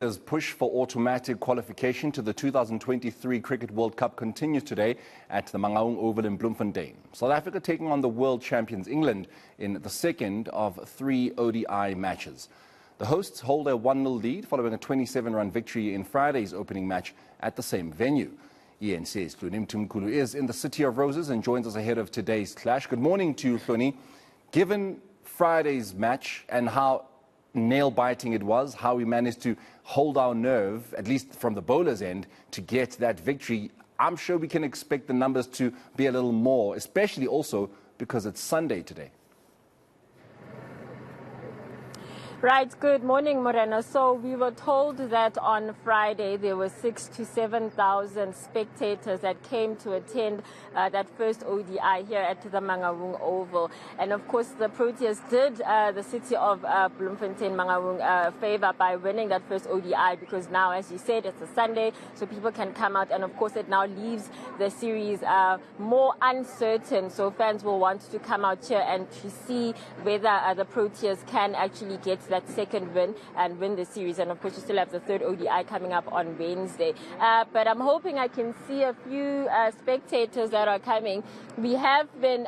As push for automatic qualification to the 2023 Cricket World Cup continues today at the Mangaung Oval in Bloemfontein. South Africa taking on the world champions England in the second of 3 ODI matches. The hosts hold a 1-0 lead following a 27-run victory in Friday's opening match at the same venue. ENC's Hloni Mthimkhulu is in the City of Roses and joins us ahead of today's clash. Good morning to you, Hloni. Given Friday's match and how nail-biting it was, how we managed to hold our nerve, at least from the bowler's end, to get that victory, I'm sure we can expect the numbers to be a little more, especially also because it's Sunday today. Right, good morning, Morena. So we were told that on Friday there were 6,000 to 7,000 spectators that came to attend that first ODI here at the Mangaung Oval. And of course, the Proteas did the city of Bloemfontein, Mangaung, a favor by winning that first ODI, because now, as you said, it's a Sunday, so people can come out. And of course, it now leaves the series more uncertain. So fans will want to come out here and to see whether the Proteas can actually get that second win and win the series. And of course, you still have the third ODI coming up on Wednesday. But I'm hoping I can see a few spectators that are coming. We have been,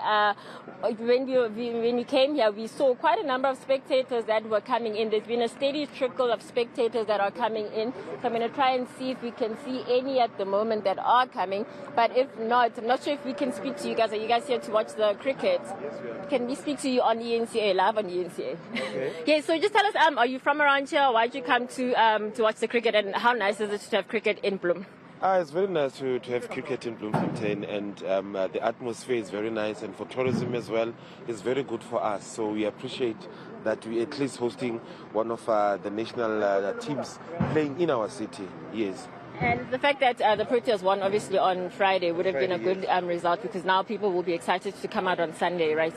when we came here, we saw quite a number of spectators that were coming in. There's been a steady trickle of spectators that are coming in. So I'm going to try and see if we can see any at the moment that are coming. But if not, I'm not sure if we can speak to you guys. Are you guys here to watch the cricket? Yes, we are. Can we speak to you on ENCA, live on ENCA? Okay. Yeah, so just tell us, are you from around here? Why did you come to watch the cricket, and how nice is it to have cricket in Bloem? It's very nice to have cricket in Bloemfontein, and the atmosphere is very nice, and for tourism as well, it's very good for us. So we appreciate that we at least hosting one of the national teams playing in our city. Yes. And the fact that the Proteas won obviously on Friday would have been a good result, because now people will be excited to come out on Sunday, right?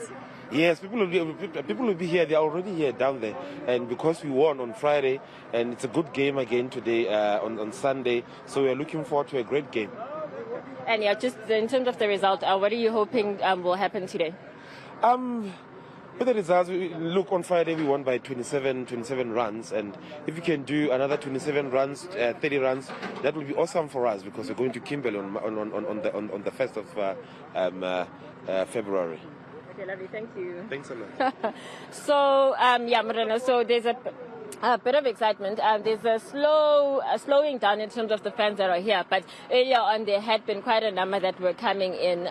Yes, people will be here. They are already here down there, and because we won on Friday, and it's a good game again today on Sunday, so we are looking forward to a great game. And yeah, just in terms of the result, what are you hoping will happen today? With the results, look, on Friday we won by 27 runs, and if we can do another 27 runs, 30 runs, that will be awesome for us, because we're going to Kimberley on the 1st of February. Okay, lovely. Thank you. Thanks a lot. So, yeah, Morena, so there's a bit of excitement. There's a slowing down in terms of the fans that are here, but earlier on there had been quite a number that were coming in.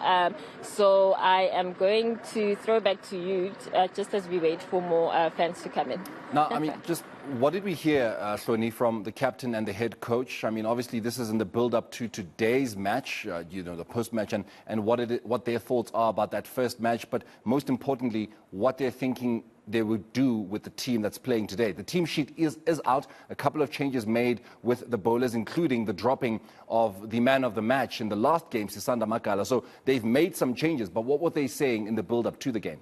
So I am going to throw back to you just as we wait for more fans to come in. Now, I mean, just what did we hear, Hloni, from the captain and the head coach? I mean, obviously this is in the build-up to today's match, the post-match, and what their thoughts are about that first match, but most importantly, what they're thinking they would do with the team that's playing today. The team sheet is out. A couple of changes made with the bowlers, including the dropping of the man of the match in the last game, Sisanda Makala. So they've made some changes, but what were they saying in the build-up to the game?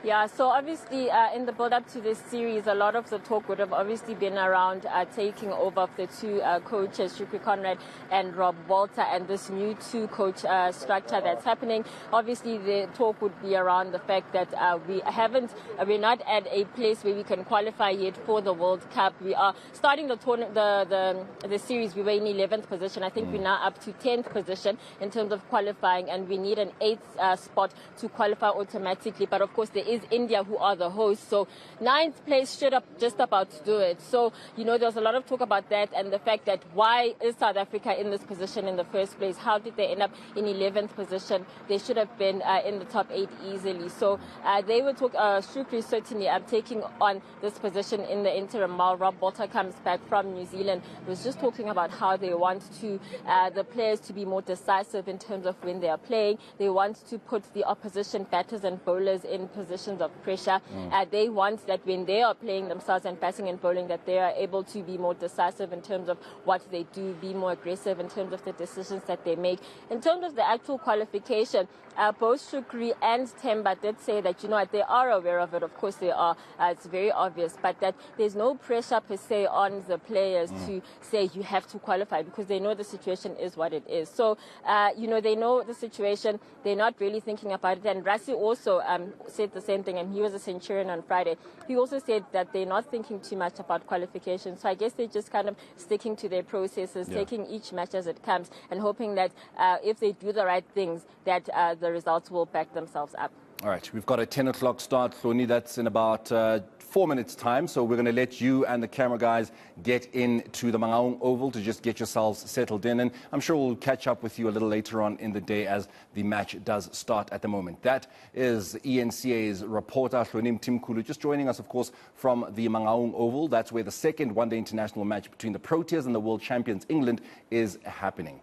Yeah, so obviously in the build-up to this series, a lot of the talk would have obviously been around taking over of the two coaches, Shukri Conrad and Rob Walter, and this new two-coach structure that's happening. Obviously, the talk would be around the fact that we're not at a place where we can qualify yet for the World Cup. We are starting the series. We were in 11th position. I think we're now up to 10th position in terms of qualifying, and we need an 8th spot to qualify automatically. But of course, there is India, who are the hosts, so 9th place should have just about to do it. So, there was a lot of talk about that, and the fact that why is South Africa in this position in the first place? How did they end up in 11th position? They should have been in the top 8 easily. So they were Shukri certainly taking on this position in the interim while Rob Walter comes back from New Zealand. Was just talking about how they want the players to be more decisive in terms of when they are playing. They want to put the opposition batters and bowlers in position of pressure. They want that when they are playing themselves and batting and bowling, that they are able to be more decisive in terms of what they do, be more aggressive in terms of the decisions that they make. In terms of the actual qualification, both Shukri and Temba did say that, they are aware of it. Of course they are. It's very obvious, but that there's no pressure per se on the players to say you have to qualify, because they know the situation is what it is. So, they know the situation. They're not really thinking about it. And Rassi also said the same same thing, and he was a Centurion on Friday. He also said that they're not thinking too much about qualification. So I guess they're just kind of sticking to their processes, taking each match as it comes, and hoping that if they do the right things, that the results will back themselves up. All right, we've got a 10 o'clock start, Hloni. That's in about 4 minutes' time. So we're going to let you and the camera guys get into the Mangaung Oval to just get yourselves settled in. And I'm sure we'll catch up with you a little later on in the day as the match does start at the moment. That is ENCA's reporter, Hloni Timkulu, just joining us, of course, from the Mangaung Oval. That's where the second one-day international match between the Proteas and the world champions England is happening.